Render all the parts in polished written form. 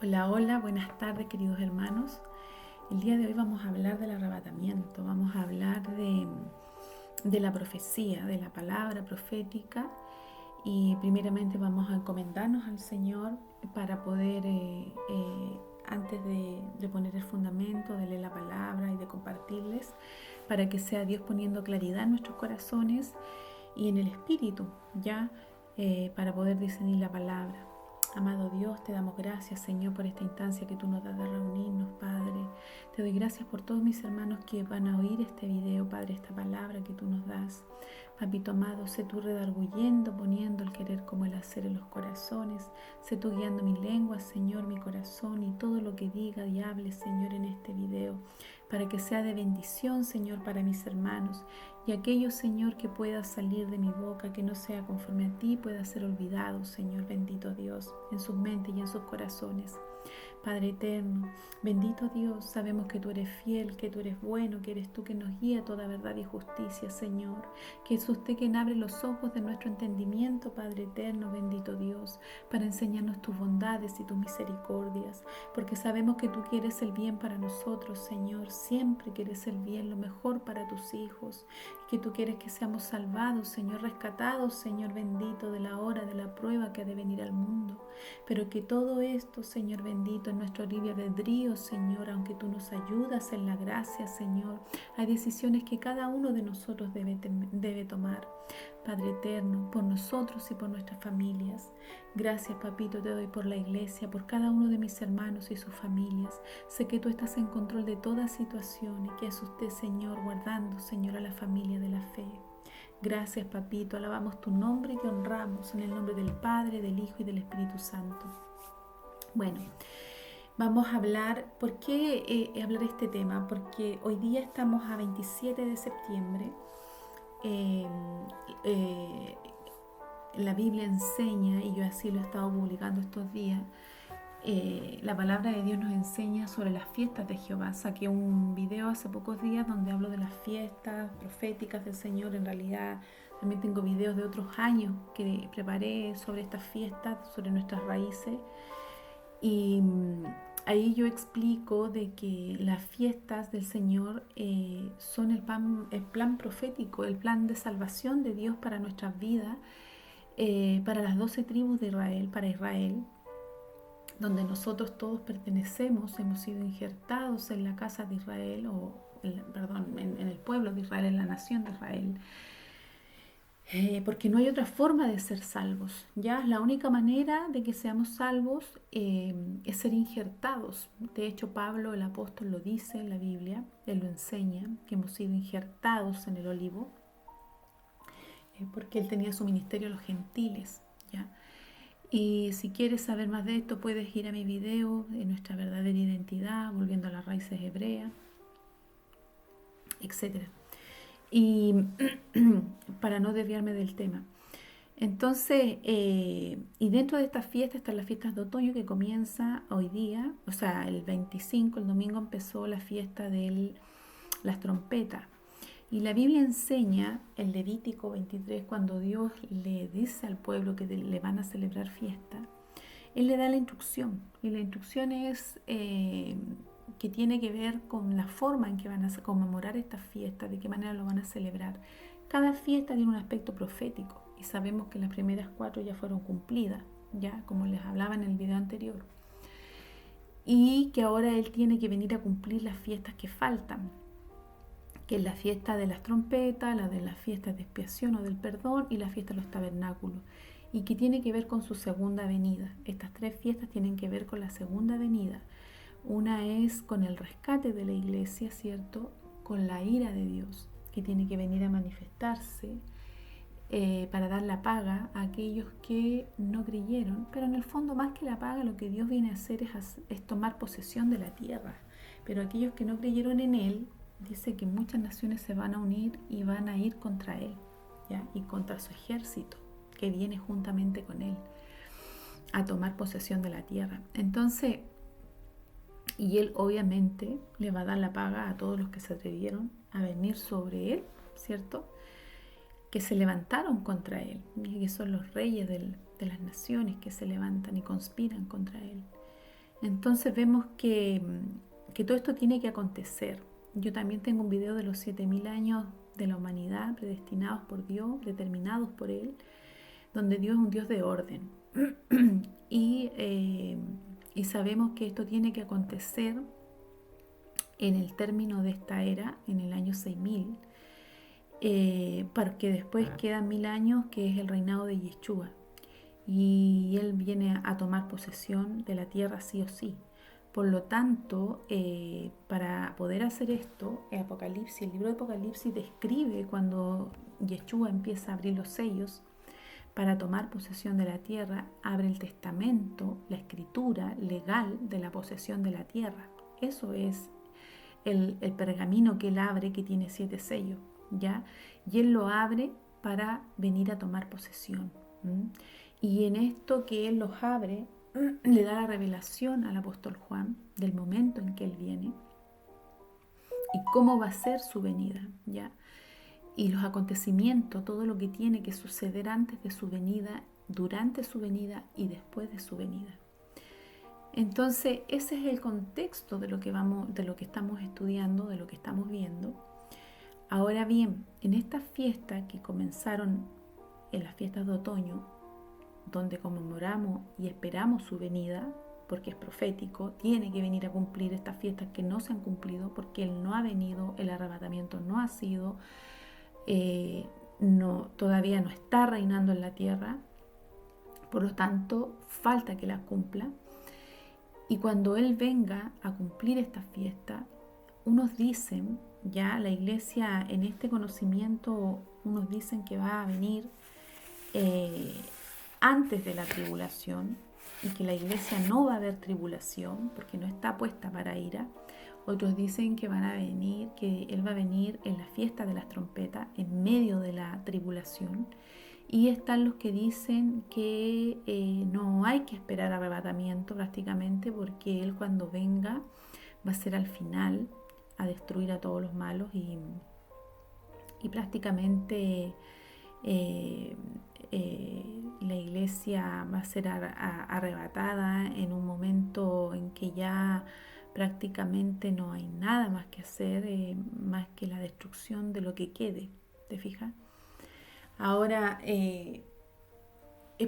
Hola, hola, buenas tardes queridos hermanos. El día de hoy vamos a hablar del arrebatamiento, vamos a hablar de la profecía, de la palabra profética y primeramente vamos a encomendarnos al Señor para poder, antes de poner el fundamento, de leer la palabra y de compartirles, para que sea Dios poniendo claridad en nuestros corazones y en el espíritu, ya para poder discernir la palabra. Amado Dios, te damos gracias, Señor, por esta instancia que tú nos das de reunirnos, Padre. Te doy gracias por todos mis hermanos que van a oír este video, Padre, esta palabra que tú nos das. Papito amado, sé tú redarguyendo, poniendo el querer como el hacer en los corazones. Sé tú guiando mi lengua, Señor, mi corazón y todo lo que diga y hable, Señor, en este video, para que sea de bendición, Señor, para mis hermanos. Y aquello, Señor, que pueda salir de mi boca, que no sea conforme a ti, pueda ser olvidado, Señor, bendito Dios, en sus mentes y en sus corazones. Padre eterno, bendito Dios, sabemos que tú eres fiel, que tú eres bueno, que eres tú que nos guía a toda verdad y justicia, Señor. Que es usted quien abre los ojos de nuestro entendimiento, Padre eterno, bendito Dios, para enseñarnos tus bondades y tus misericordias, porque sabemos que tú quieres el bien para nosotros, Señor. Siempre quieres el bien, lo mejor para tus hijos, y que tú quieres que seamos salvados, Señor, rescatados, Señor bendito, de la hora de la prueba que ha de venir al mundo. Pero que todo esto, Señor bendito, en nuestro libre albedrío, Señor, aunque tú nos ayudas en la gracia, Señor, hay decisiones que cada uno de nosotros debe tomar. Padre eterno, por nosotros y por nuestras familias. Gracias, papito, te doy por la iglesia, por cada uno de mis hermanos y sus familias. Sé que tú estás en control de toda situación y que es usted, Señor, guardando, Señor, a la familia de la fe. Gracias, papito, alabamos tu nombre y te honramos en el nombre del Padre, del Hijo y del Espíritu Santo. Bueno, vamos a hablar, ¿por qué hablar de este tema? Porque hoy día estamos a 27 de septiembre. Eh, eh, la Biblia enseña, y yo así lo he estado publicando estos días, la palabra de Dios nos enseña sobre las fiestas de Jehová. Saqué un video hace pocos días donde hablo de las fiestas proféticas del Señor. En realidad también tengo videos de otros años que preparé sobre estas fiestas, sobre nuestras raíces. Y ahí yo explico de que las fiestas del Señor son el plan profético, el plan de salvación de Dios para nuestras vidas, para las 12 tribus de Israel, para Israel, donde nosotros todos pertenecemos, hemos sido injertados en la casa de Israel, en el pueblo de Israel, en la nación de Israel. Porque no hay otra forma de ser salvos. Ya la única manera de que seamos salvos es ser injertados. De hecho, Pablo, el apóstol, lo dice en la Biblia, él lo enseña, que hemos sido injertados en el olivo, porque él tenía su ministerio a los gentiles. ¿Ya? Y si quieres saber más de esto, puedes ir a mi video de nuestra verdadera identidad, volviendo a las raíces hebreas, etcétera. Y para no desviarme del tema. Entonces, y dentro de estas fiestas están las fiestas de otoño que comienza hoy día, o sea, el 25, el domingo empezó la fiesta de las trompetas. Y la Biblia enseña en Levítico 23, cuando Dios le dice al pueblo que le van a celebrar fiesta, Él le da la instrucción. Y la instrucción es que tiene que ver con la forma en que van a conmemorar estas fiestas, de qué manera lo van a celebrar. Cada fiesta tiene un aspecto profético y sabemos que las primeras 4 ya fueron cumplidas, ya como les hablaba en el video anterior. Y que ahora Él tiene que venir a cumplir las fiestas que faltan, que es la fiesta de las trompetas, la de las fiestas de expiación o del perdón y la fiesta de los tabernáculos, y que tiene que ver con su segunda venida. Estas 3 fiestas tienen que ver con la segunda venida. Una es con el rescate de la iglesia, ¿cierto? Con la ira de Dios, que tiene que venir a manifestarse para dar la paga a aquellos que no creyeron. Pero en el fondo, más que la paga, lo que Dios viene a hacer es tomar posesión de la tierra. Pero aquellos que no creyeron en Él, dice que muchas naciones se van a unir y van a ir contra Él, ¿ya? Y contra su ejército, que viene juntamente con Él, a tomar posesión de la tierra. Entonces, y Él obviamente le va a dar la paga a todos los que se atrevieron a venir sobre Él, ¿cierto? Que se levantaron contra Él, y que son los reyes de las naciones que se levantan y conspiran contra Él. Entonces vemos que todo esto tiene que acontecer. Yo también tengo un video de los 7000 años de la humanidad predestinados por Dios, determinados por Él, donde Dios es un Dios de orden. y, eh, y sabemos que esto tiene que acontecer en el término de esta era, en el año 6000, porque después quedan 1000 años que es el reinado de Yeshua. Y Él viene a tomar posesión de la tierra sí o sí. Por lo tanto, para poder hacer esto, el libro de Apocalipsis describe cuando Yeshua empieza a abrir los sellos para tomar posesión de la tierra, abre el testamento, la escritura legal de la posesión de la tierra. Eso es el pergamino que él abre, que tiene 7 sellos, ¿ya? Y él lo abre para venir a tomar posesión. Y en esto que él los abre, le da la revelación al apóstol Juan del momento en que él viene y cómo va a ser su venida, ¿ya? Y los acontecimientos, todo lo que tiene que suceder antes de su venida, durante su venida y después de su venida. Entonces, ese es el contexto de lo que estamos estudiando, de lo que estamos viendo. Ahora bien, en estas fiestas que comenzaron en las fiestas de otoño, donde conmemoramos y esperamos su venida, porque es profético, tiene que venir a cumplir estas fiestas que no se han cumplido, porque Él no ha venido, el arrebatamiento no ha sido, todavía no está reinando en la tierra, por lo tanto, falta que las cumpla. Y cuando Él venga a cumplir esta fiesta, unos dicen, ya la iglesia en este conocimiento, unos dicen que va a venir antes de la tribulación y que la iglesia no va a haber tribulación porque no está puesta para ira. Otros dicen que que Él va a venir en la fiesta de las trompetas, en medio de la tribulación. Y están los que dicen que no hay que esperar arrebatamiento prácticamente porque Él cuando venga va a ser al final a destruir a todos los malos y prácticamente la iglesia va a ser arrebatada en un momento en que ya prácticamente no hay nada más que hacer, más que la destrucción de lo que quede, ¿te fijas? Ahora,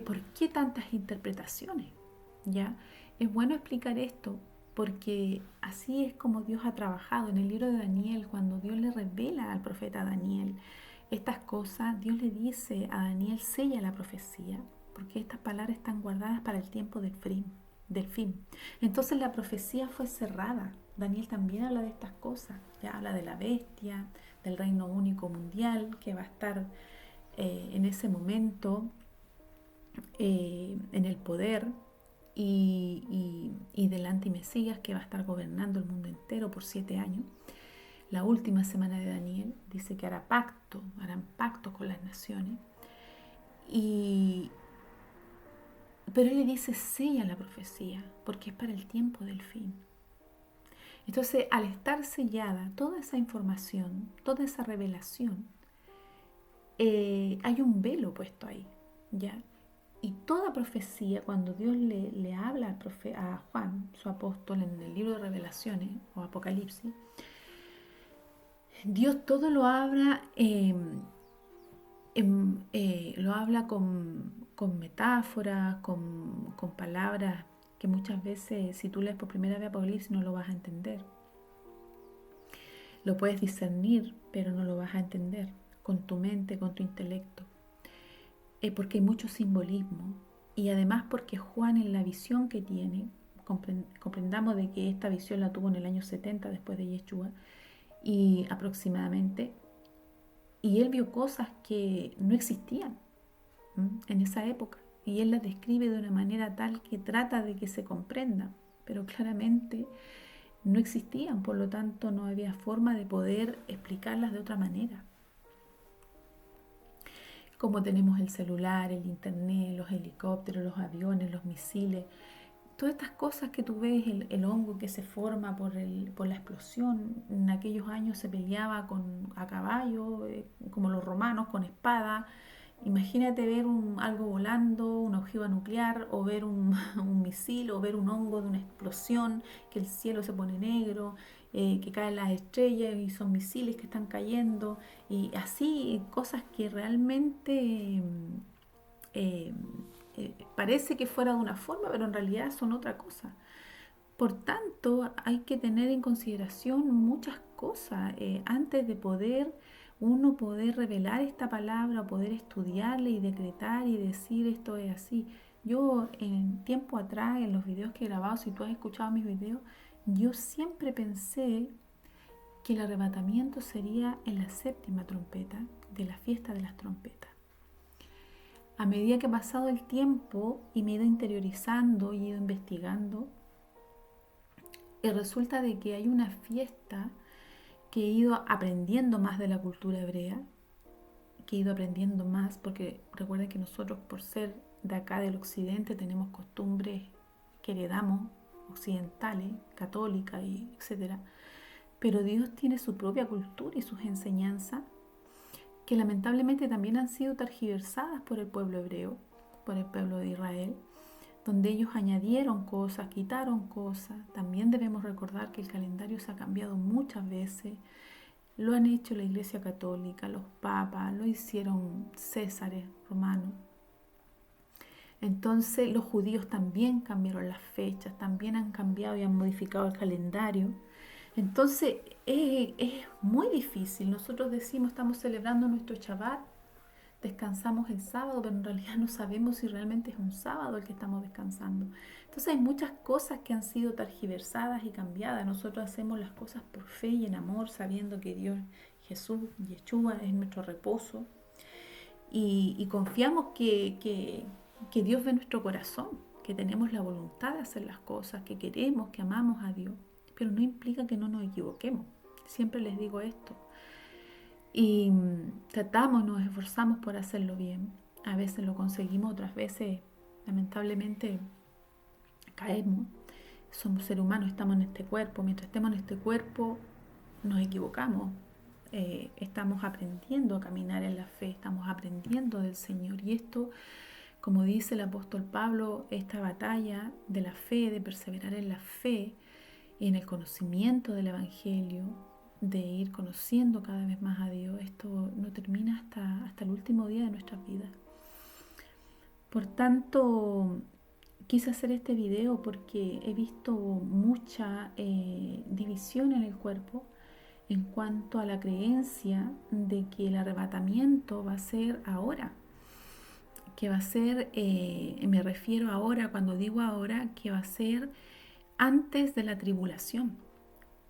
¿por qué tantas interpretaciones? ¿Ya? Es bueno explicar esto porque así es como Dios ha trabajado. En el libro de Daniel, cuando Dios le revela al profeta Daniel estas cosas, Dios le dice a Daniel, sella la profecía, porque estas palabras están guardadas para el tiempo del fin. Entonces la profecía fue cerrada. Daniel también habla de estas cosas, ya habla de la bestia, del reino único mundial que va a estar en ese momento en el poder y del antimesías que va a estar gobernando el mundo entero por 7 años. La última semana de Daniel dice que harán pacto con las naciones. Pero él le dice, sella la profecía, porque es para el tiempo del fin. Entonces, al estar sellada toda esa información, toda esa revelación, hay un velo puesto ahí, ¿ya? Y toda profecía, cuando Dios le habla a Juan, su apóstol, en el libro de Revelaciones o Apocalipsis, Dios todo lo habla, lo habla con metáforas, con palabras que muchas veces, si tú lees por primera vez Apocalipsis, no lo vas a entender. Lo puedes discernir, pero no lo vas a entender con tu mente, con tu intelecto. Porque hay mucho simbolismo y además porque Juan en la visión que tiene, comprendamos de que esta visión la tuvo en el año 70 después de Yeshua y aproximadamente, y él vio cosas que no existían en esa época y él las describe de una manera tal que trata de que se comprenda, pero claramente no existían, por lo tanto no había forma de poder explicarlas de otra manera. Como tenemos el celular, el internet, los helicópteros, los aviones, los misiles, todas estas cosas que tú ves, el hongo que se forma por la explosión. En aquellos años se peleaba a caballo, como los romanos, con espada, Imagínate ver algo volando, una ojiva nuclear, o ver un misil, o ver un hongo de una explosión, que el cielo se pone negro, que caen las estrellas y son misiles que están cayendo, y así cosas que realmente eh, parece que fuera de una forma, pero en realidad son otra cosa. Por tanto, hay que tener en consideración muchas cosas antes de poder revelar esta palabra, poder estudiarla y decretar y decir esto es así. Yo en tiempo atrás, en los videos que he grabado, si tú has escuchado mis videos, yo siempre pensé que el arrebatamiento sería en la séptima trompeta de la fiesta de las trompetas. A medida que ha pasado el tiempo y me he ido interiorizando y he ido investigando, y resulta de que hay una fiesta que he ido aprendiendo más de la cultura hebrea, que he ido aprendiendo más, porque recuerden que nosotros por ser de acá del occidente tenemos costumbres que heredamos occidentales, católicas y etcétera, pero Dios tiene su propia cultura y sus enseñanzas que lamentablemente también han sido tergiversadas por el pueblo hebreo, por el pueblo de Israel, donde ellos añadieron cosas, quitaron cosas. También debemos recordar que el calendario se ha cambiado muchas veces. Lo han hecho la Iglesia Católica, los papas, lo hicieron Césares romanos. Entonces los judíos también cambiaron las fechas, también han cambiado y han modificado el calendario. Entonces es muy difícil. Nosotros decimos estamos celebrando nuestro Shabbat, descansamos el sábado, pero en realidad no sabemos si realmente es un sábado el que estamos descansando. Entonces hay muchas cosas que han sido tergiversadas y cambiadas. Nosotros hacemos las cosas por fe y en amor, sabiendo que Dios, Jesús, Yeshua es nuestro reposo. Y confiamos que Dios ve nuestro corazón, que tenemos la voluntad de hacer las cosas, que queremos, que amamos a Dios. Pero no implica que no nos equivoquemos. Siempre les digo esto. Y tratamos, nos esforzamos por hacerlo bien. A veces lo conseguimos, otras veces lamentablemente caemos. Somos seres humanos, estamos en este cuerpo. Mientras estemos en este cuerpo nos equivocamos. Estamos aprendiendo a caminar en la fe, estamos aprendiendo del Señor. Y esto, como dice el apóstol Pablo, esta batalla de la fe, de perseverar en la fe y en el conocimiento del Evangelio, de ir conociendo cada vez más a Dios, esto no termina hasta el último día de nuestras vidas. Por tanto, quise hacer este video porque he visto mucha división en el cuerpo en cuanto a la creencia de que el arrebatamiento va a ser ahora, que va a ser, me refiero ahora, cuando digo ahora, que va a ser antes de la tribulación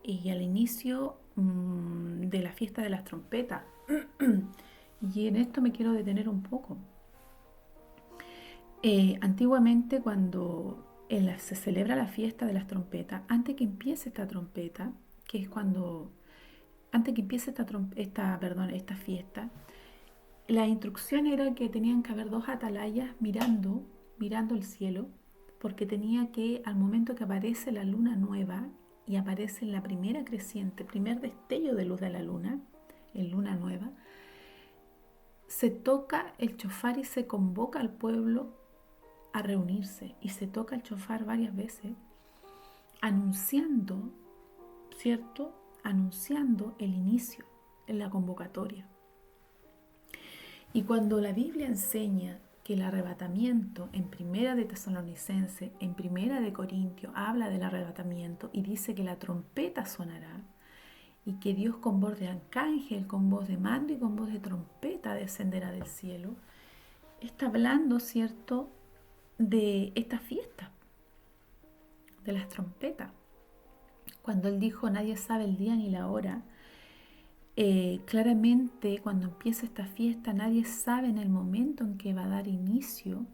y al inicio de la fiesta de las trompetas. Y en esto me quiero detener un poco. Antiguamente cuando se celebra la fiesta de las trompetas, antes que empiece esta trompeta, que es cuando, antes que empiece esta fiesta, la instrucción era que tenían que haber dos atalayas mirando el cielo, porque tenía que, al momento que aparece la luna nueva y aparece la primera creciente, primer destello de luz de la luna, en luna nueva, se toca el chofar y se convoca al pueblo a reunirse, y se toca el chofar varias veces, anunciando, ¿cierto? Anunciando el inicio en la convocatoria. Y cuando la Biblia enseña que el arrebatamiento en Primera de Tesalonicenses, en Primera de Corintios, habla del arrebatamiento y dice que la trompeta sonará y que Dios con voz de arcángel, con voz de mando y con voz de trompeta descenderá del cielo, está hablando, ¿cierto?, de esta fiesta, de las trompetas. Cuando Él dijo, nadie sabe el día ni la hora, claramente cuando empieza esta fiesta, nadie sabe en el momento en que va a dar inicio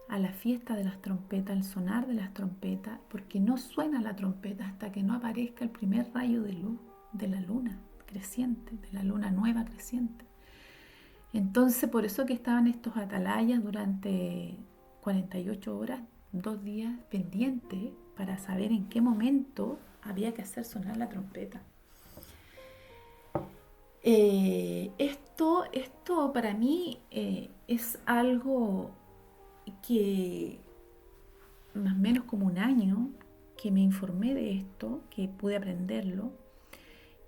a la fiesta de las trompetas, el sonar de las trompetas, porque no suena la trompeta hasta que no aparezca el primer rayo de luz de la luna creciente, de la luna nueva creciente. Entonces, por eso que estaban estos atalayas durante 48 horas, 2 días pendientes, para saber en qué momento había que hacer sonar la trompeta. Esto para mí es algo que más o menos como un año que me informé de esto, que pude aprenderlo.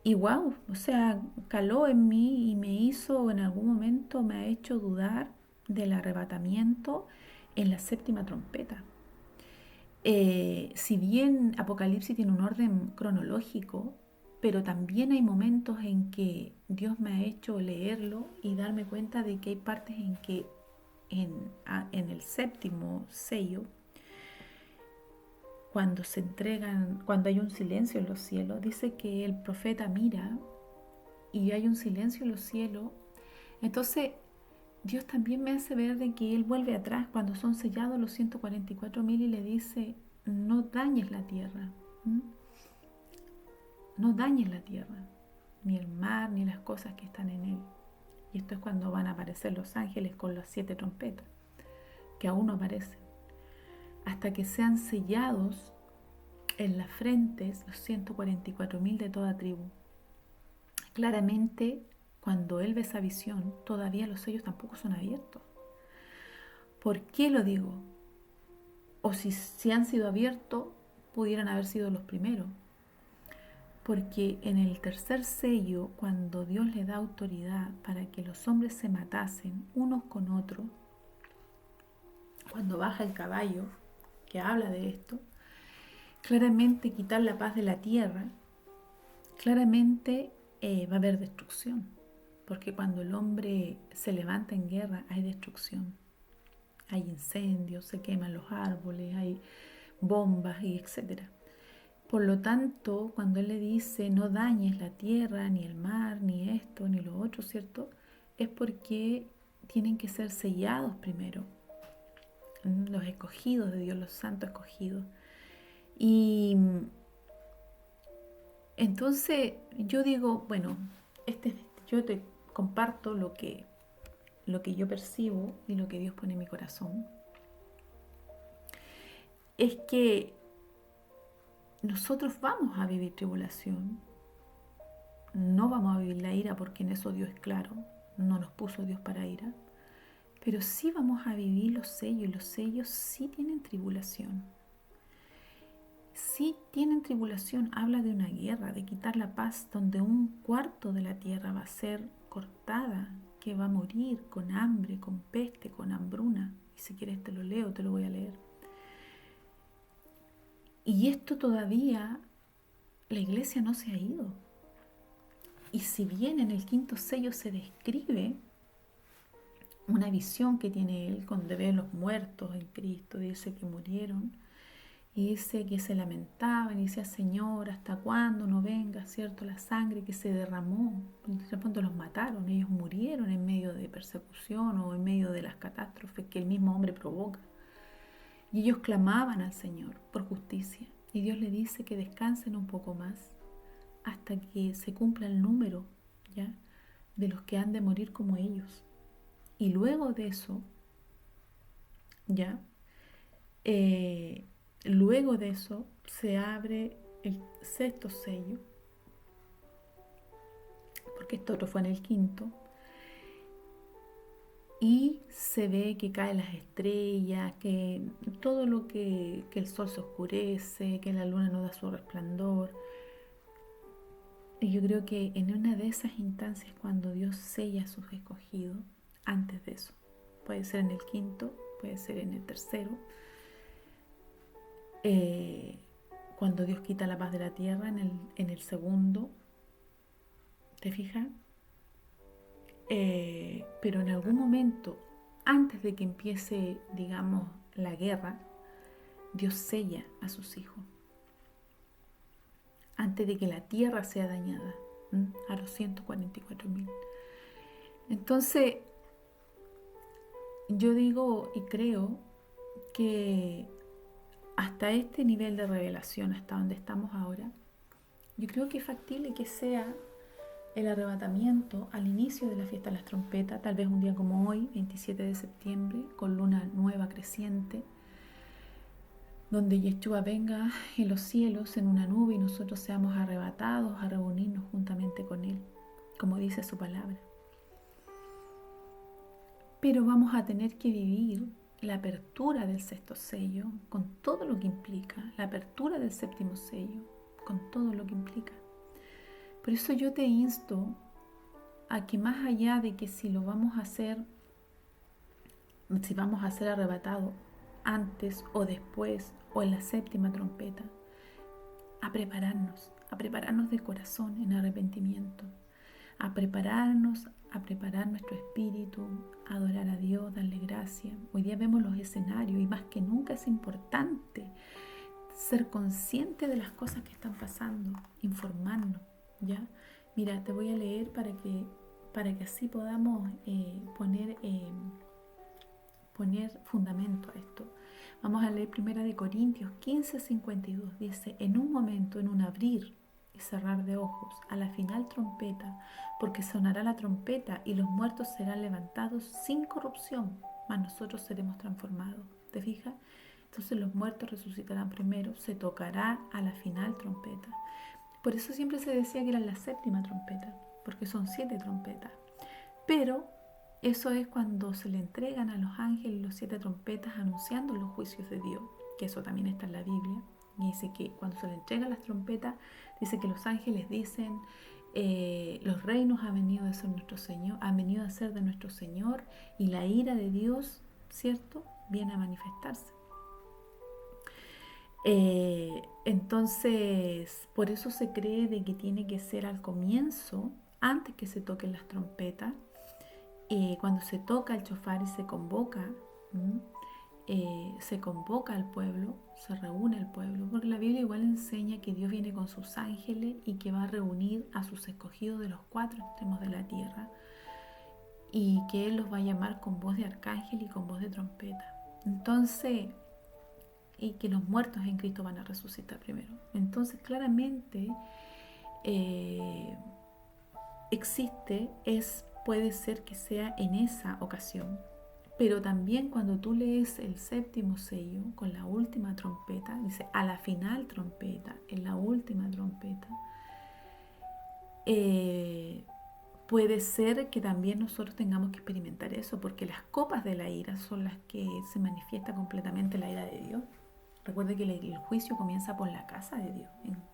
Y wow, o sea, caló en mí y me hizo, en algún momento me ha hecho dudar del arrebatamiento en la séptima trompeta. Si bien Apocalipsis tiene un orden cronológico, pero también hay momentos en que Dios me ha hecho leerlo y darme cuenta de que hay partes en que en el séptimo sello, cuando se entregan, cuando hay un silencio en los cielos, dice que el profeta mira y hay un silencio en los cielos. Entonces Dios también me hace ver de que Él vuelve atrás cuando son sellados los 144.000 y le dice, no dañes la tierra, ¿m? No dañes la tierra, ni el mar, ni las cosas que están en él. Y esto es cuando van a aparecer los ángeles con las 7 trompetas, que aún no aparecen, hasta que sean sellados en las frentes los 144.000 de toda tribu. Claramente, cuando Él ve esa visión, todavía los sellos tampoco son abiertos. ¿Por qué lo digo? O si han sido abiertos, pudieran haber sido los primeros. Porque en el tercer sello, cuando Dios le da autoridad para que los hombres se matasen unos con otros, cuando baja el caballo, que habla de esto, claramente quitar la paz de la tierra, claramente va a haber destrucción. Porque cuando el hombre se levanta en guerra hay destrucción. Hay incendios, se queman los árboles, hay bombas y etcétera. Por lo tanto, cuando Él le dice no dañes la tierra, ni el mar, ni esto, ni lo otro, ¿cierto? Es porque tienen que ser sellados primero, los escogidos de Dios, los santos escogidos. Y entonces yo digo, bueno, yo te comparto lo que yo percibo y lo que Dios pone en mi corazón. Es que nosotros vamos a vivir tribulación, no vamos a vivir la ira porque en eso Dios es claro, no nos puso Dios para ira, pero sí vamos a vivir los sellos y los sellos sí tienen tribulación. Sí tienen tribulación, habla de una guerra, de quitar la paz, donde un cuarto de la tierra va a ser cortada, que va a morir con hambre, con peste, con hambruna. Y si quieres te lo leo, te lo voy a leer. Y esto todavía la iglesia no se ha ido. Y si bien en el quinto sello se describe una visión que tiene él cuando ve a los muertos en Cristo, dice que murieron, y dice que se lamentaban y decía, Señor, ¿hasta cuándo no venga, cierto, la sangre que se derramó? Entonces, cuando los mataron, ellos murieron en medio de persecución o en medio de las catástrofes que el mismo hombre provoca. Y ellos clamaban al Señor por justicia. Y Dios le dice que descansen un poco más hasta que se cumpla el número, ¿ya?, de los que han de morir como ellos. Y luego de eso, ¿ya?, luego de eso se abre el sexto sello, porque esto otro fue en el quinto, y se ve que caen las estrellas, que todo lo que el sol se oscurece, que la luna no da su resplandor. Y yo creo que en una de esas instancias cuando Dios sella a sus escogidos, antes de eso, puede ser en el quinto, puede ser en el tercero, cuando Dios quita la paz de la tierra en el segundo, ¿te fijas? Pero en algún momento, antes de que empiece, digamos, la guerra, Dios sella a sus hijos. Antes de que la tierra sea dañada, a los 144.000. Entonces, yo digo y creo que hasta este nivel de revelación, hasta donde estamos ahora, yo creo que es factible que sea el arrebatamiento al inicio de la fiesta de las trompetas, tal vez un día como hoy, 27 de septiembre, con luna nueva creciente, donde Yeshua venga en los cielos en una nube y nosotros seamos arrebatados a reunirnos juntamente con Él. como dice su palabra. Pero vamos a tener que vivir la apertura del sexto sello con todo lo que implica, la apertura del séptimo sello con todo lo que implica. Por eso yo te insto a que más allá de que si vamos a ser arrebatados antes o después o en la séptima trompeta, a prepararnos de corazón en arrepentimiento, a preparar nuestro espíritu, a adorar a Dios, darle gracias. Hoy día vemos los escenarios y más que nunca es importante ser consciente de las cosas que están pasando, informarnos, ¿ya? Mira, te voy a leer para que así podamos poner fundamento a esto. Vamos a leer 1 Corintios 15:52. Dice, en un momento, en un abrir y cerrar de ojos, a la final trompeta, porque sonará la trompeta y los muertos serán levantados sin corrupción, mas nosotros seremos transformados. ¿Te fijas? Entonces los muertos resucitarán primero, se tocará a la final trompeta. Por eso siempre se decía que era la séptima trompeta, porque son 7 trompetas. Pero eso es cuando se le entregan a los ángeles los 7 trompetas anunciando los juicios de Dios, que eso también está en la Biblia. Y dice que cuando se le entregan las trompetas, dice que los ángeles dicen, los reinos han venido a ser de nuestro Señor, y la ira de Dios, ¿cierto?, viene a manifestarse. Entonces, por eso se cree de que tiene que ser al comienzo, antes que se toquen las trompetas. Cuando se toca el shofar y se convoca al pueblo, se reúne el pueblo, porque la Biblia igual enseña que Dios viene con sus ángeles y que va a reunir a sus escogidos de los 4 extremos de la tierra, y que Él los va a llamar con voz de arcángel y con voz de trompeta. Entonces, y que los muertos en Cristo van a resucitar primero. Entonces, claramente puede ser que sea en esa ocasión, pero también cuando tú lees el séptimo sello con la última trompeta, dice a la final trompeta, en la última trompeta, puede ser que también nosotros tengamos que experimentar eso, porque las copas de la ira son las que se manifiesta completamente la ira de Dios. Recuerde que el juicio comienza por la casa de Dios,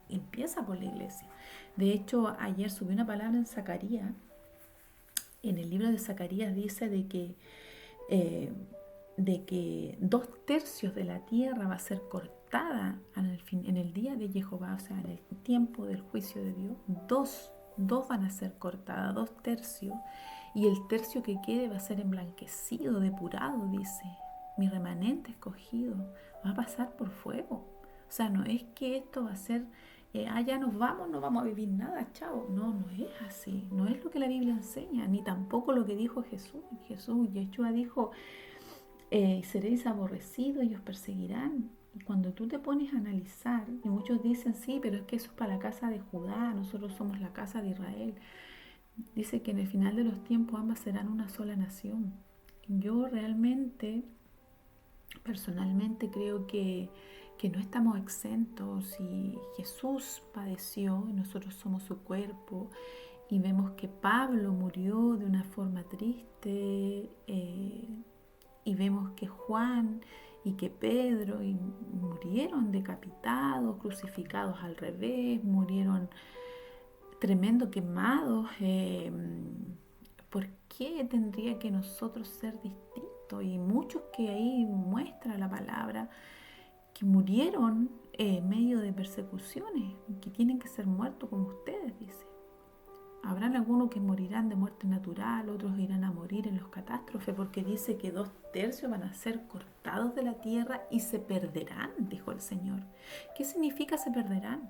empieza por la iglesia. De hecho, ayer subí una palabra en Zacarías. En el libro de Zacarías dice de que 2/3 de la tierra va a ser cortada en el día de Jehová, o sea, en el tiempo del juicio de Dios. Dos van a ser cortadas, 2/3, y el tercio que quede va a ser emblanquecido, depurado, dice. Mi remanente escogido va a pasar por fuego. O sea, no es que esto va a ser, ya nos vamos, no vamos a vivir nada, chao. No es así. No es lo que la Biblia enseña, ni tampoco lo que dijo Jesús. Yeshua dijo, seréis aborrecidos y os perseguirán. Y cuando tú te pones a analizar, y muchos dicen, sí, pero es que eso es para la casa de Judá, nosotros somos la casa de Israel. Dice que en el final de los tiempos ambas serán una sola nación. Yo realmente, personalmente, creo que no estamos exentos, y Jesús padeció y nosotros somos su cuerpo, y vemos que Pablo murió de una forma triste, y vemos que Juan y que Pedro murieron decapitados, crucificados al revés, murieron tremendo quemados. ¿Por qué tendría que nosotros ser distintos? Y muchos que ahí muestra la palabra que murieron en medio de persecuciones, que tienen que ser muertos como ustedes, dice. Habrán algunos que morirán de muerte natural, otros irán a morir en los catástrofes, porque dice que 2/3 van a ser cortados de la tierra y se perderán, dijo el Señor. ¿Qué significa se perderán?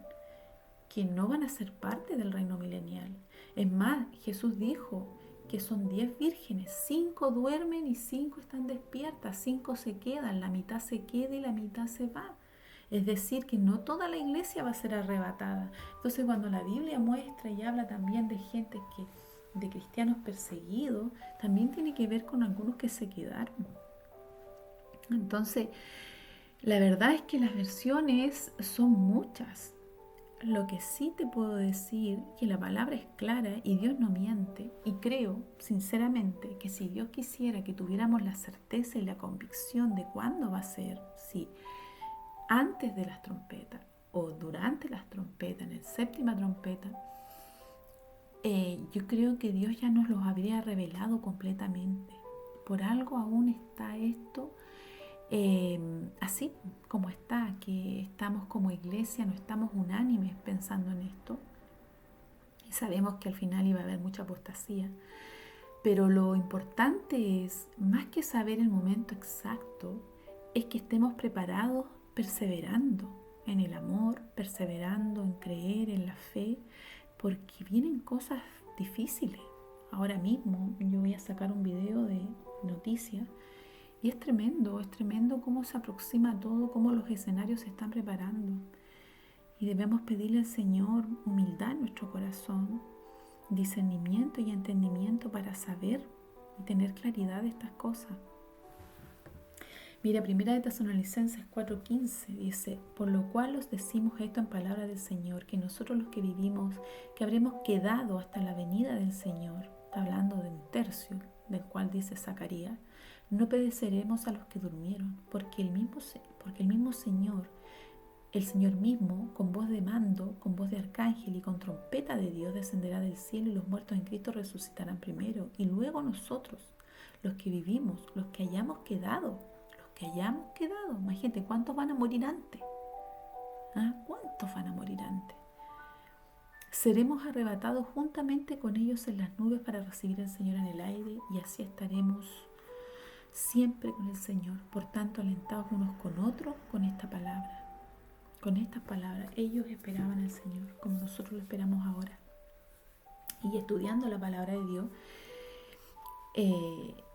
Que no van a ser parte del reino milenial. Es más, Jesús dijo que son 10 vírgenes, 5 duermen y 5 están despiertas, 5 se quedan, la mitad se queda y la mitad se va. Es decir, que no toda la iglesia va a ser arrebatada. Entonces, cuando la Biblia muestra y habla también de gente de cristianos perseguidos, también tiene que ver con algunos que se quedaron. Entonces, la verdad es que las versiones son muchas. Lo que sí te puedo decir que la palabra es clara y Dios no miente. Y creo, sinceramente, que si Dios quisiera que tuviéramos la certeza y la convicción de cuándo va a ser, si antes de las trompetas o durante las trompetas, en la séptima trompeta, yo creo que Dios ya nos los habría revelado completamente. Por algo aún está esto así como está, que estamos como iglesia, no estamos unánimes pensando en esto. Y sabemos que al final iba a haber mucha apostasía. Pero lo importante es, más que saber el momento exacto, es que estemos preparados perseverando en el amor, perseverando en creer, en la fe, porque vienen cosas difíciles. Ahora mismo yo voy a sacar un video de noticias y es tremendo cómo se aproxima todo, cómo los escenarios se están preparando. Y debemos pedirle al Señor humildad en nuestro corazón, discernimiento y entendimiento para saber y tener claridad de estas cosas. Mira, Primera de Tesalonicenses 4:15 dice: por lo cual os decimos esto en palabra del Señor, que nosotros los que vivimos, que habremos quedado hasta la venida del Señor, está hablando de un tercio, del cual dice Zacarías, no pereceremos a los que durmieron, porque el mismo Señor, el Señor mismo, con voz de mando, con voz de arcángel y con trompeta de Dios, descenderá del cielo, y los muertos en Cristo resucitarán primero, y luego nosotros, los que vivimos, los que hayamos quedado. Imagínate, ¿cuántos van a morir antes? ¿Ah? ¿Cuántos van a morir antes? Seremos arrebatados juntamente con ellos en las nubes para recibir al Señor en el aire, y así estaremos siempre con el Señor. Por tanto, alentados unos con otros con esta palabra. Con estas palabras, ellos esperaban al Señor como nosotros lo esperamos ahora. Y estudiando la palabra de Dios,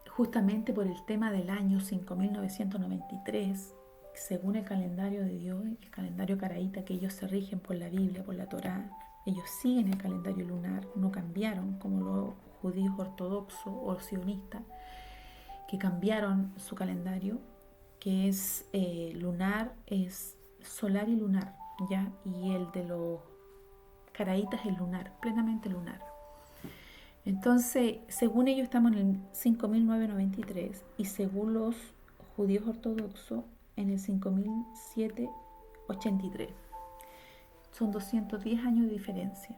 justamente por el tema del año 5993, según el calendario de Dios, el calendario caraíta, que ellos se rigen por la Biblia, por la Torá, ellos siguen el calendario lunar, no cambiaron como los judíos ortodoxos o sionistas, que cambiaron su calendario, que es lunar, es solar y lunar, ¿ya? Y el de los caraítas es lunar, plenamente lunar. Entonces, según ellos estamos en el 5993 y según los judíos ortodoxos en el 5783. Son 210 años de diferencia.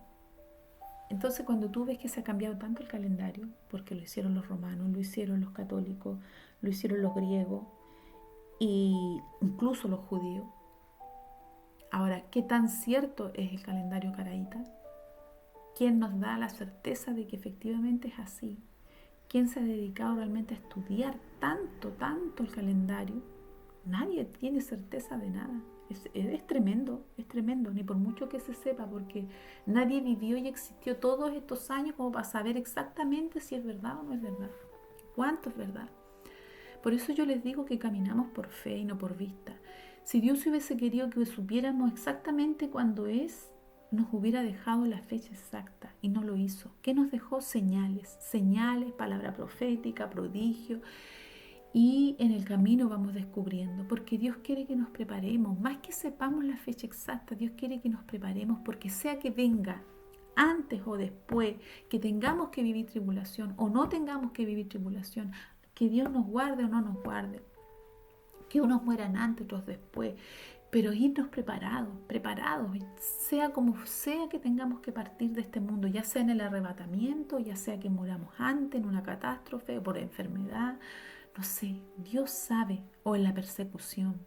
Entonces, cuando tú ves que se ha cambiado tanto el calendario, porque lo hicieron los romanos, lo hicieron los católicos, lo hicieron los griegos e incluso los judíos. Ahora, ¿qué tan cierto es el calendario caraíta? ¿Quién nos da la certeza de que efectivamente es así? ¿Quién se ha dedicado realmente a estudiar tanto el calendario? Nadie tiene certeza de nada. Es tremendo, ni por mucho que se sepa, porque nadie vivió y existió todos estos años como para saber exactamente si es verdad o no es verdad. ¿Cuánto es verdad? Por eso yo les digo que caminamos por fe y no por vista. Si Dios hubiese querido que supiéramos exactamente cuándo es, nos hubiera dejado la fecha exacta y no lo hizo. ¿Qué nos dejó? Señales, palabra profética, prodigio. Y en el camino vamos descubriendo, porque Dios quiere que nos preparemos, más que sepamos la fecha exacta, Dios quiere que nos preparemos, porque sea que venga antes o después, que tengamos que vivir tribulación o no tengamos que vivir tribulación, que Dios nos guarde o no nos guarde, que unos mueran antes, otros después, pero irnos preparados, sea como sea que tengamos que partir de este mundo, ya sea en el arrebatamiento, ya sea que muramos antes, en una catástrofe, por enfermedad, no sé, Dios sabe, o en la persecución,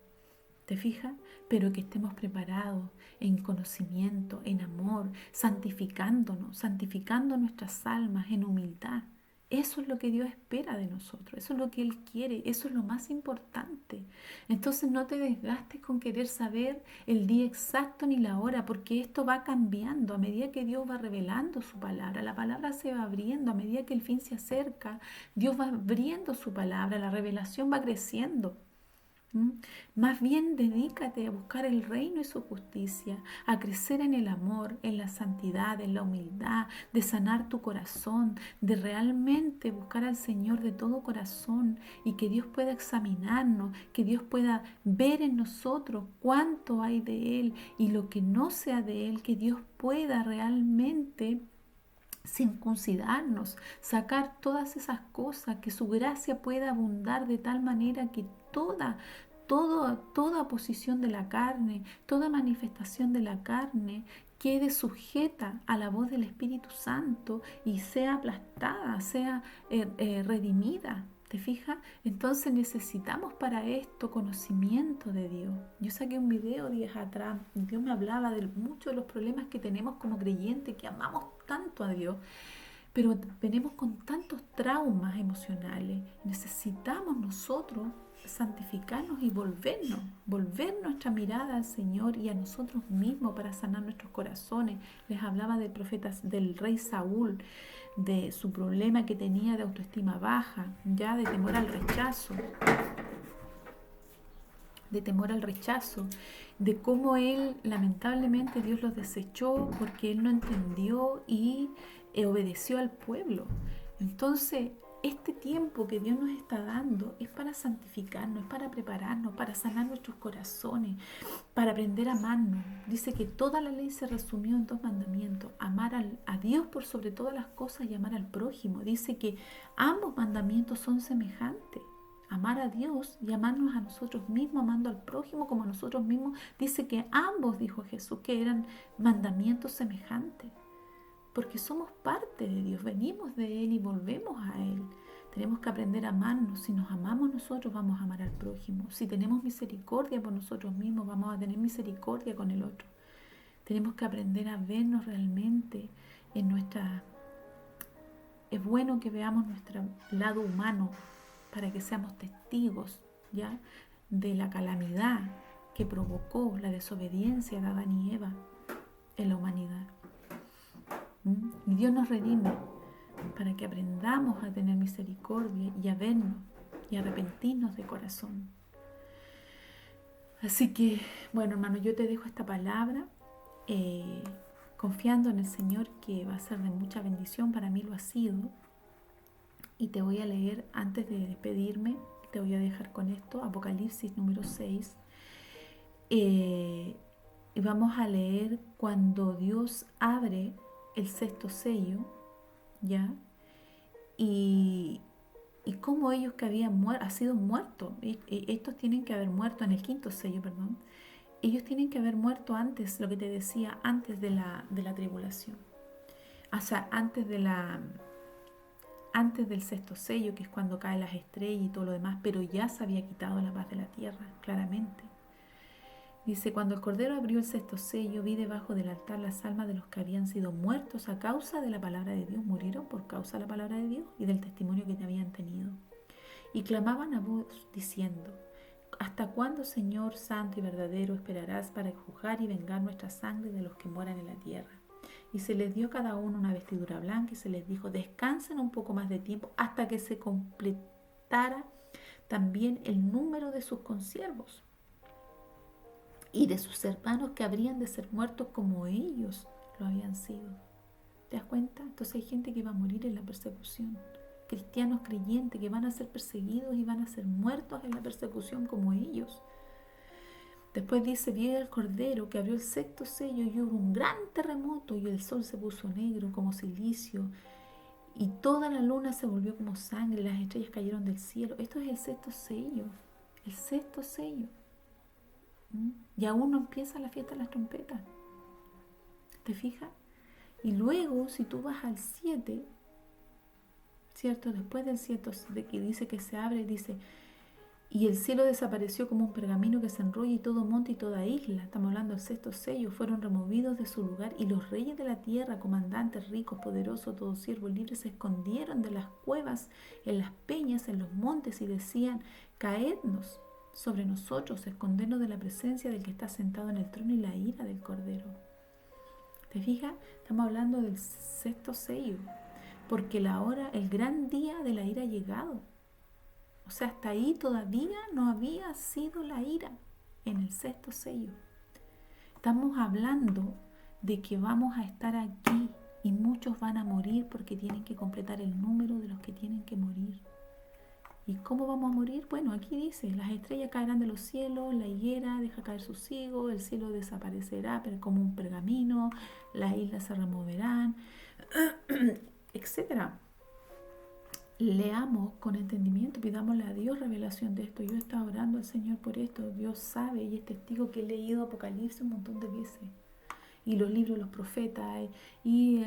¿te fijas? Pero que estemos preparados en conocimiento, en amor, santificándonos, santificando nuestras almas en humildad. Eso es lo que Dios espera de nosotros, eso es lo que Él quiere, eso es lo más importante. Entonces no te desgastes con querer saber el día exacto ni la hora, porque esto va cambiando a medida que Dios va revelando su palabra. La palabra se va abriendo a medida que el fin se acerca. Dios va abriendo su palabra, la revelación va creciendo. ¿Mm? Más bien dedícate a buscar el reino y su justicia, a crecer en el amor, en la santidad, en la humildad, de sanar tu corazón, de realmente buscar al Señor de todo corazón y que Dios pueda examinarnos, que Dios pueda ver en nosotros cuánto hay de Él y lo que no sea de Él, que Dios pueda realmente circuncidarnos, sacar todas esas cosas, que su gracia pueda abundar de tal manera que toda posición de la carne, toda manifestación de la carne quede sujeta a la voz del Espíritu Santo y sea aplastada, sea redimida. ¿Te fijas? Entonces necesitamos para esto conocimiento de Dios. Yo saqué un video días atrás y Dios me hablaba de muchos de los problemas que tenemos como creyentes, que amamos tanto a Dios, pero venimos con tantos traumas emocionales. Necesitamos nosotros santificarnos y volver nuestra mirada al Señor y a nosotros mismos para sanar nuestros corazones. Les hablaba del profeta, del rey Saúl, de su problema que tenía de autoestima baja, ya de temor al rechazo, de cómo él, lamentablemente, Dios los desechó porque él no entendió y obedeció al pueblo. Entonces, este tiempo que Dios nos está dando es para santificarnos, es para prepararnos, para sanar nuestros corazones, para aprender a amarnos. Dice que toda la ley se resumió en 2 mandamientos: amar a Dios por sobre todas las cosas y amar al prójimo. Dice que ambos mandamientos son semejantes: amar a Dios y amarnos a nosotros mismos, amando al prójimo como a nosotros mismos. Dice que ambos, dijo Jesús, que eran mandamientos semejantes, porque somos parte de Dios, venimos de Él y volvemos a Él. Tenemos que aprender a amarnos. Si nos amamos nosotros, vamos a amar al prójimo. Si tenemos misericordia por nosotros mismos, vamos a tener misericordia con el otro. Tenemos que aprender a vernos realmente en nuestra... Es bueno que veamos nuestro lado humano para que seamos testigos, ¿ya?, de la calamidad que provocó la desobediencia de Adán y Eva en la humanidad. Y Dios nos redime para que aprendamos a tener misericordia y a vernos y a arrepentirnos de corazón. Así que, bueno, hermano, yo te dejo esta palabra confiando en el Señor, que va a ser de mucha bendición. Para mí lo ha sido. Y te voy a leer, antes de despedirme, te voy a dejar con esto, Apocalipsis número 6. Y vamos a leer cuando Dios abre el 6º sello, ¿ya? Y cómo ellos que habían sido muertos, estos tienen que haber muerto en el 5º sello, perdón. Ellos tienen que haber muerto antes, lo que te decía, antes de la tribulación. O sea, antes del 6º sello, que es cuando caen las estrellas y todo lo demás, pero ya se había quitado la paz de la tierra, claramente. Dice: cuando el Cordero abrió el 6º sello, vi debajo del altar las almas de los que habían sido muertos a causa de la palabra de Dios. Murieron por causa de la palabra de Dios y del testimonio que te habían tenido. Y clamaban a voz diciendo: ¿hasta cuándo, Señor santo y verdadero, esperarás para juzgar y vengar nuestra sangre de los que moran en la tierra? Y se les dio a cada uno una vestidura blanca y se les dijo: descansen un poco más de tiempo hasta que se completara también el número de sus consiervos y de sus hermanos, que habrían de ser muertos como ellos lo habían sido. ¿Te das cuenta? Entonces hay gente que va a morir en la persecución. Cristianos creyentes que van a ser perseguidos y van a ser muertos en la persecución como ellos. Después dice: vi al Cordero que abrió el 6º sello y hubo un gran terremoto y el sol se puso negro como silicio y toda la luna se volvió como sangre y las estrellas cayeron del cielo. Esto es el 6º sello. El 6º sello. Y aún no empieza la fiesta de las trompetas. ¿Te fijas? Y luego, si tú vas al 7, ¿cierto? Después del 7, de que dice que se abre, dice: y el cielo desapareció como un pergamino que se enrolla, y todo monte y toda isla, estamos hablando del 6º sello, fueron removidos de su lugar, y los reyes de la tierra, comandantes, ricos, poderosos, todos siervos libres, se escondieron de las cuevas, en las peñas, en los montes, y decían: caednos sobre nosotros, escondernos de la presencia del que está sentado en el trono y la ira del Cordero. ¿Te fijas? Estamos hablando del 6º sello, porque la hora, el gran día de la ira ha llegado. O sea, hasta ahí todavía no había sido la ira en el sexto sello. Estamos hablando de que vamos a estar aquí y muchos van a morir porque tienen que completar el número de los que tienen que morir. ¿Y cómo vamos a morir? Bueno, aquí dice, las estrellas caerán de los cielos, la higuera deja caer sus higos, el cielo desaparecerá pero como un pergamino, las islas se removerán, etcétera. Leamos con entendimiento, pidámosle a Dios revelación de esto. Yo he estado orando al Señor por esto, Dios sabe y es testigo que he leído Apocalipsis un montón de veces. Y los libros de los profetas, y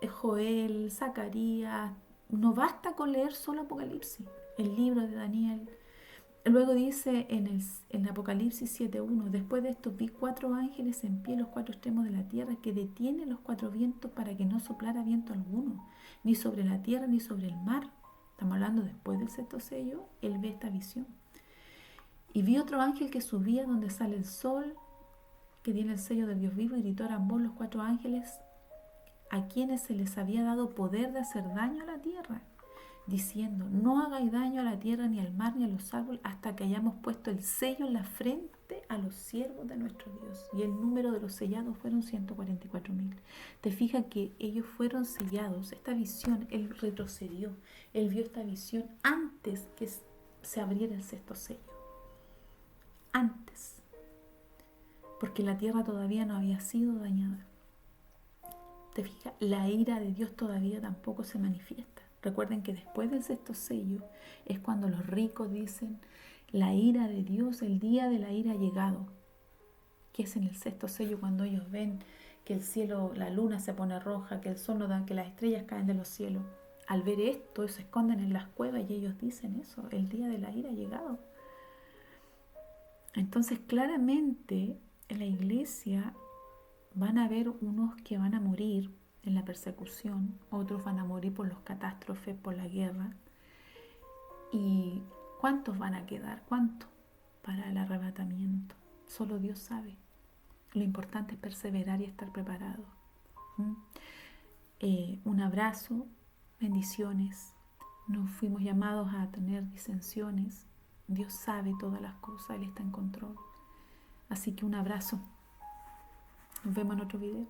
Joel, Zacarías. No basta con leer solo Apocalipsis, el libro de Daniel. Luego dice en Apocalipsis 7:1, después de esto vi 4 ángeles en pie en los 4 extremos de la tierra que detienen los 4 vientos para que no soplara viento alguno, ni sobre la tierra ni sobre el mar. Estamos hablando después del sexto sello, él ve esta visión. Y vi otro ángel que subía donde sale el sol, que tiene el sello del Dios vivo, y gritó a ambos los 4 ángeles a quienes se les había dado poder de hacer daño a la tierra, diciendo, no hagáis daño a la tierra, ni al mar, ni a los árboles, hasta que hayamos puesto el sello en la frente a los siervos de nuestro Dios. Y el número de los sellados fueron 144.000. Te fijas que ellos fueron sellados. Esta visión, él retrocedió. Él vio esta visión antes que se abriera el sexto sello. Antes. Porque la tierra todavía no había sido dañada. Te fijas, la ira de Dios todavía tampoco se manifiesta. Recuerden que después del sexto sello es cuando los ricos dicen, la ira de Dios, el día de la ira ha llegado. Que es en el sexto sello cuando ellos ven que el cielo, la luna se pone roja, que el sol no da, que las estrellas caen de los cielos. Al ver esto, ellos se esconden en las cuevas y ellos dicen eso, el día de la ira ha llegado. Entonces claramente en la iglesia van a haber unos que van a morir en la persecución, otros van a morir por los catástrofes, por la guerra. ¿Y cuántos van a quedar? ¿Cuánto para el arrebatamiento? Solo Dios sabe. Lo importante es perseverar y estar preparado. Un abrazo, bendiciones. No fuimos llamados a tener disensiones. Dios sabe todas las cosas, Él está en control. Así que un abrazo. Nos vemos en otro video.